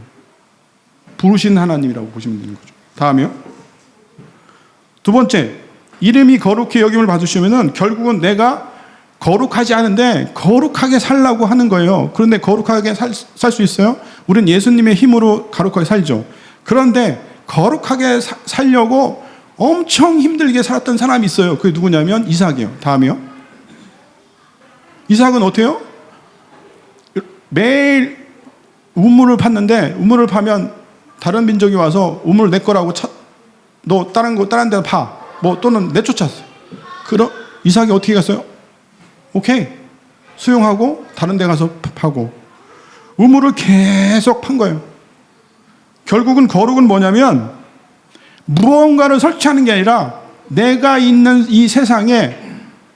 부르신 하나님이라고 보시면 되는 거죠. 다음이요. 두 번째, 이름이 거룩히 여김을 받으시면은 결국은 내가 거룩하지 않은데 거룩하게 살라고 하는 거예요. 그런데 거룩하게 살 수 있어요? 우리는 예수님의 힘으로 거룩하게 살죠. 그런데 거룩하게 살려고 엄청 힘들게 살았던 사람이 있어요. 그게 누구냐면 이삭이에요. 다음이요. 이삭은 어때요? 매일 우물을 팠는데, 우물을 파면 다른 민족이 와서 우물 내 거라고 너 다른 데 파. 뭐 또는 내쫓았어요. 그럼 이삭이 어떻게 갔어요? 오케이. 수용하고 다른 데 가서 파고. 우물을 계속 판 거예요. 결국은 거룩은 뭐냐면 무언가를 설치하는 게 아니라 내가 있는 이 세상에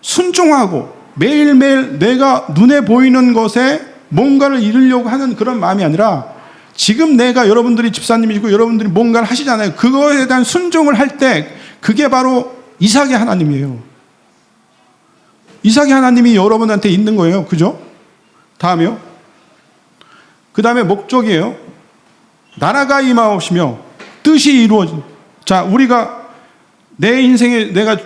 순종하고 매일매일 내가 눈에 보이는 것에 뭔가를 이루려고 하는 그런 마음이 아니라 지금 내가 여러분들이 집사님이시고 여러분들이 뭔가를 하시잖아요. 그거에 대한 순종을 할 때 그게 바로 이삭의 하나님이에요. 이삭의 하나님이 여러분한테 있는 거예요. 그죠? 다음이요. 그 다음에 목적이에요. 나라가 임하옵시며 뜻이 이루어진. 자, 우리가 내 인생에 내가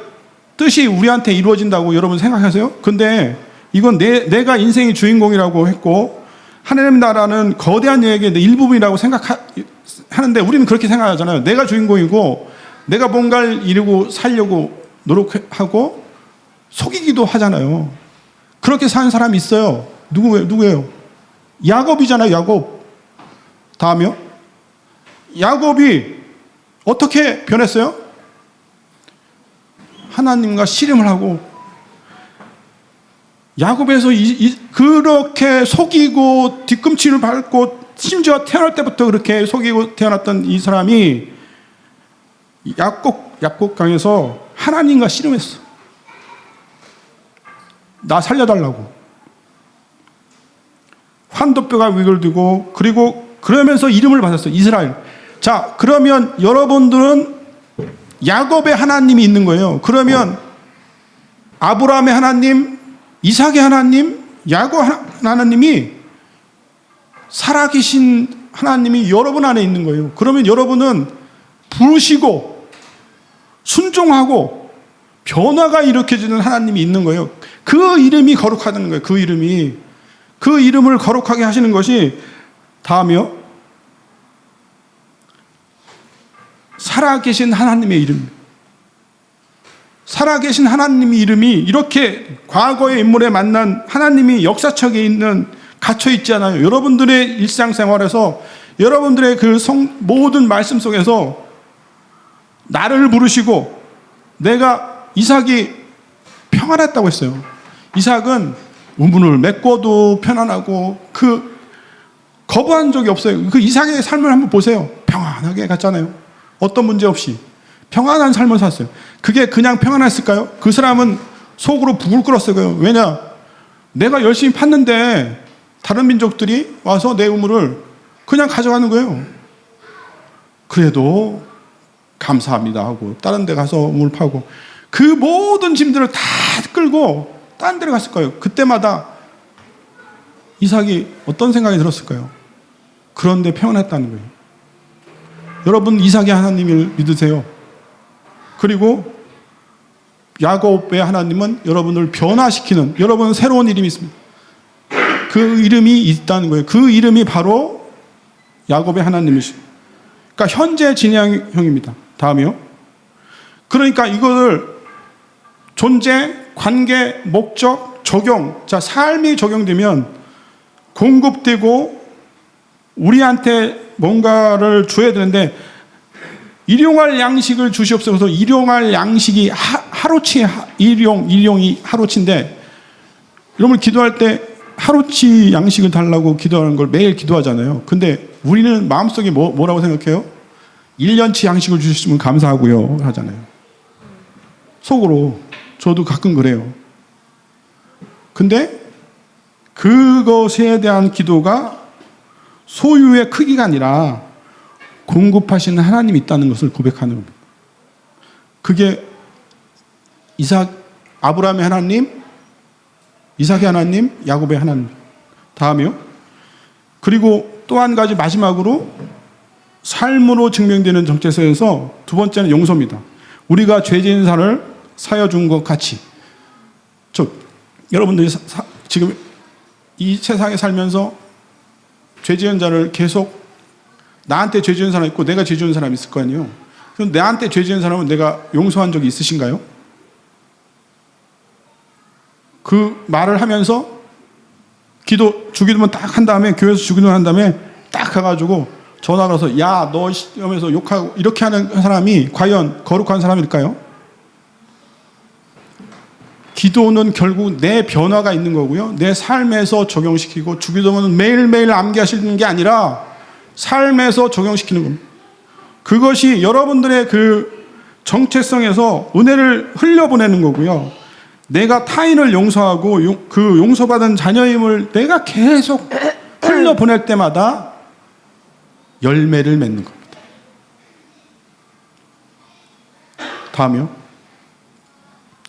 뜻이 우리한테 이루어진다고 여러분 생각하세요? 근데 이건 내가 인생의 주인공이라고 했고 하나님 나라는 거대한 얘기의 일부분이라고 생각하는데 우리는 그렇게 생각하잖아요. 내가 주인공이고 내가 뭔가를 이루고 살려고 노력하고 속이기도 하잖아요. 그렇게 사는 사람이 있어요. 누구예요? 야곱이잖아요. 야곱. 다음이요. 야곱이 어떻게 변했어요? 하나님과 씨름을 하고 야곱에서 그렇게 속이고 뒤꿈치를 밟고 심지어 태어날 때부터 그렇게 속이고 태어났던 이 사람이 약곡강에서 하나님과 씨름했어. 나 살려달라고. 환도뼈가 위글되고 그리고 그러면서 이름을 받았어요. 이스라엘. 자, 그러면 여러분들은 야곱의 하나님이 있는 거예요. 그러면 아브라함의 하나님, 이삭의 하나님, 야곱 하나님이 살아계신 하나님이 여러분 안에 있는 거예요. 그러면 여러분은 부르시고 순종하고 변화가 일으켜지는 하나님이 있는 거예요. 그 이름이 거룩하다는 거예요. 그 이름을 거룩하게 하시는 것이 다음이요. 살아계신 하나님의 이름. 살아계신 하나님의 이름이 이렇게 과거의 인물에 만난 하나님이 역사책에 있는 갇혀 있지 않아요. 여러분들의 일상생활에서 여러분들의 그 모든 말씀 속에서 나를 부르시고 내가 이삭이 평안했다고 했어요. 이삭은 우문을 메꿔도 편안하고 거부한 적이 없어요. 그 이삭의 삶을 한번 보세요. 평안하게 갔잖아요. 어떤 문제 없이 평안한 삶을 살았어요. 그게 그냥 평안했을까요? 그 사람은 속으로 북을 끓었어요. 왜냐? 내가 열심히 팠는데 다른 민족들이 와서 내 우물을 그냥 가져가는 거예요. 그래도 감사합니다 하고 다른 데 가서 우물 파고 그 모든 짐들을 다 끌고 다른 데로 갔을 거예요. 그때마다 이삭이 어떤 생각이 들었을까요? 그런데 평안했다는 거예요. 여러분 이삭의 하나님을 믿으세요. 그리고 야곱의 하나님은 여러분을 변화시키는 여러분 새로운 이름이 있습니다. 그 이름이 있다는 거예요. 그 이름이 바로 야곱의 하나님이십니다. 그러니까 현재 진행형입니다. 다음이요. 그러니까 이거를 존재, 관계, 목적, 적용. 자, 삶이 적용되면 공급되고 우리한테 뭔가를 줘야 되는데 일용할 양식을 주시옵소서. 일용할 양식이 하루치 일용이 하루치인데 여러분 기도할 때 하루치 양식을 달라고 기도하는 걸 매일 기도하잖아요. 근데 우리는 마음속에 뭐라고 생각해요? 1년치 양식을 주셨으면 감사하고요 하잖아요. 속으로. 저도 가끔 그래요. 근데 그것에 대한 기도가 소유의 크기가 아니라 공급하시는 하나님이 있다는 것을 고백하는 겁니다. 그게 아브라함의 하나님, 이삭의 하나님, 야곱의 하나님. 다음이요. 그리고 또 한 가지 마지막으로 삶으로 증명되는 정체성에서 두 번째는 용서입니다. 우리가 죄 지은 사람을 사여 준 것 같이. 여러분들이 지금 이 세상에 살면서 죄 지은 자를 계속, 나한테 죄 지은 사람 있고 내가 죄 지은 사람이 있을 거 아니에요. 그럼 나한테 죄 지은 사람은 내가 용서한 적이 있으신가요? 그 말을 하면서 주기도문 딱 한 다음에, 교회에서 주기도문 한 다음에 딱 가가지고 전화 걸어서 야 너 하면서 욕하고 이렇게 하는 사람이 과연 거룩한 사람일까요? 기도는 결국 내 변화가 있는 거고요, 내 삶에서 적용시키고, 주기도문은 매일매일 암기하시는 게 아니라 삶에서 적용시키는 겁니다. 그것이 여러분들의 그 정체성에서 은혜를 흘려보내는 거고요, 내가 타인을 용서하고 그 용서받은 자녀임을 내가 계속 흘려보낼 때마다 열매를 맺는 겁니다. 다음이요.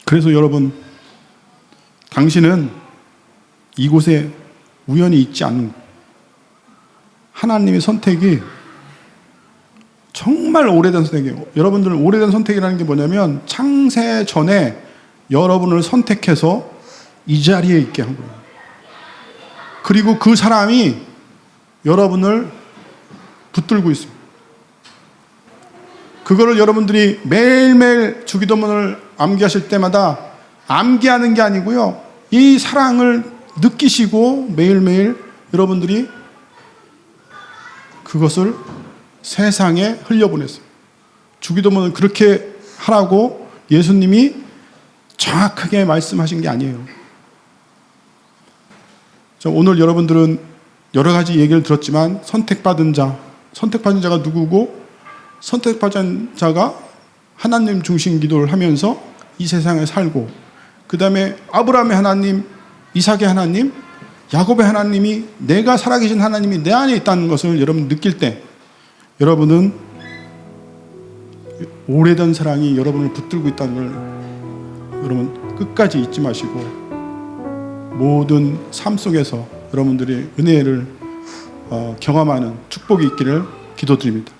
그래서 여러분, 당신은 이곳에 우연히 있지 않는 거예요. 하나님의 선택이 정말 오래된 선택이에요. 여러분들은 오래된 선택이라는 게 뭐냐면, 창세 전에 여러분을 선택해서 이 자리에 있게 한 거예요. 그리고 그 사람이 여러분을 붙들고 있습니다. 그거를 여러분들이 매일매일 주기도문을 암기하실 때마다 암기하는 게 아니고요, 이 사랑을 느끼시고 매일매일 여러분들이 그것을 세상에 흘려보냈어요. 주기도문은 그렇게 하라고 예수님이 정확하게 말씀하신 게 아니에요. 오늘 여러분들은 여러 가지 얘기를 들었지만, 선택받은 자가 누구고, 선택받은 자가 하나님 중심 기도를 하면서 이 세상에 살고, 그 다음에 아브라함의 하나님, 이삭의 하나님, 야곱의 하나님이, 내가 살아계신 하나님이 내 안에 있다는 것을 여러분 느낄 때, 여러분은 오래된 사랑이 여러분을 붙들고 있다는 걸 여러분 끝까지 잊지 마시고, 모든 삶 속에서 여러분들이 은혜를 경험하는 축복이 있기를 기도드립니다.